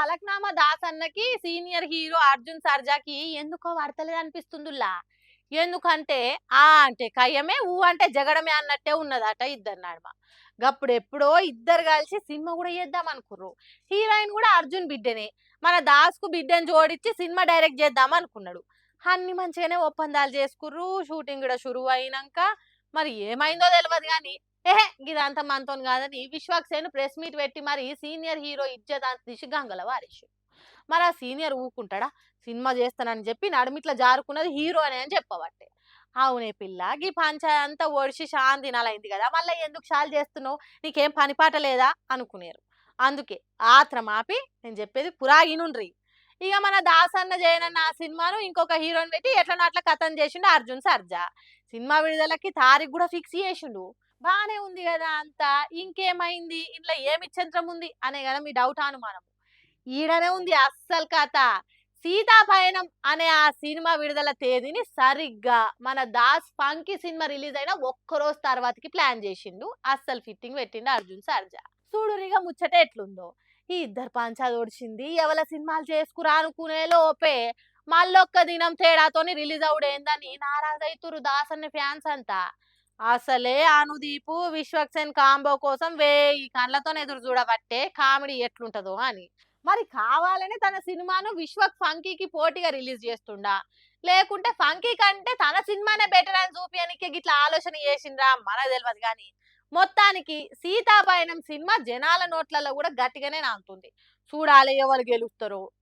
ఫలక్నామా దాస్ అన్నకి senior hero Arjun సర్జాకి ఎందుకో పడతలేదు అనిపిస్తుందిలా. ఎందుకంటే అంటే కయ్యమే, అంటే జగడమే అన్నట్టే ఉన్నదట ఇద్దరి నడుమ. గప్పుడెప్పుడో ఇద్దరు కలిసి సినిమా కూడా చేద్దాం అనుకుర్రు. హీరోయిన్ కూడా అర్జున్ బిడ్డనే. మన దాస్‌కు బిడ్డని జోడించి సినిమా డైరెక్ట్ చేద్దాం అనుకున్నాడు. అన్ని మంచిగానే ఒప్పందాలు చేసుకుర్రు. షూటింగ్ కూడా షురువు అయినంక మరి ఏమైందో తెలవదు గాని, గిదంతా మనతోని కాదని విశ్వక్ సేన్ ప్రెస్ మీట్ పెట్టి మరి సీనియర్ హీరో ఇజ్జత్ అంత తీసి గంగల వారేసిండు. మరి ఆ సీనియర్ ఊకుంటాడా? సినిమా చేస్తానని చెప్పి నడుమిట్ల జారుకున్నది హీరోనే అని చెప్పబట్టే. అవునే పిల్ల, గీ పంచాయతీ అంతా ఒడిసి శాంతి తినాలైంది కదా, మళ్ళీ ఎందుకు షాల్ చేస్తున్నావు, నీకేం పనిపాట లేదా అనుకునేరు. అందుకే ఆత్రం ఆపి నేను చెప్పేది పురా ఇనుండ్రి. ఇక మన దాసన్న జయనన్న ఆ సినిమాను ఇంకొక హీరోని పెట్టి ఎట్లనో అట్లా కథం చేసిండు అర్జున్ సర్జా. సినిమా విడుదలకి తారీఖు కూడా ఫిక్స్ చేసిండు. బానే ఉంది కదా అంతా, ఇంకేమైంది, ఇంట్లో ఏమి చంత్రం ఉంది అనే కదా మీ డౌట్ అనుమానం. ఈడనే ఉంది అస్సలు కథ. సీతాపయనం అనే ఆ సినిమా విడుదల తేదీని సరిగ్గా మన దాస్ ఫంకీ సినిమా రిలీజ్ అయిన ఒక్కరోజు తర్వాతకి ప్లాన్ చేసిండు. అస్సలు ఫిట్టింగ్ పెట్టిండు అర్జున్ సర్జా. చూడురిగా ముచ్చట ఎట్లుందో. ఈ ఇద్దరు పంచాది ఓడిచింది, ఎవల సినిమాలు చేసుకురా అనుకునే లోపే మళ్ళొక్క దినం తేడాతోని రిలీజ్ అవుడేందని నారాజైతురు దాసన్ని ఫ్యాన్స్ అంతా. అసలే అనుదీపు విశ్వక్సేన్ కాంబో కోసం వేయి కళ్ళతో ఎదురు చూడబట్టే కామెడీ ఎట్లుంటదో అని. మరి కావాలని తన సినిమాను విశ్వక్ ఫంకీకి పోటీగా రిలీజ్ చేస్తుండా, లేకుంటే ఫంకీ కంటే తన సినిమానే బెటర్ అని చూపియనికి గిట్లా ఆలోచన చేసిండ్రా మనకు తెలియదు కానీ, మొత్తానికి సీతాపయనం సినిమా జనాల నోట్లలో కూడా గట్టిగానే నాంతుంది. చూడాలి ఎవరు గెలుస్తారో.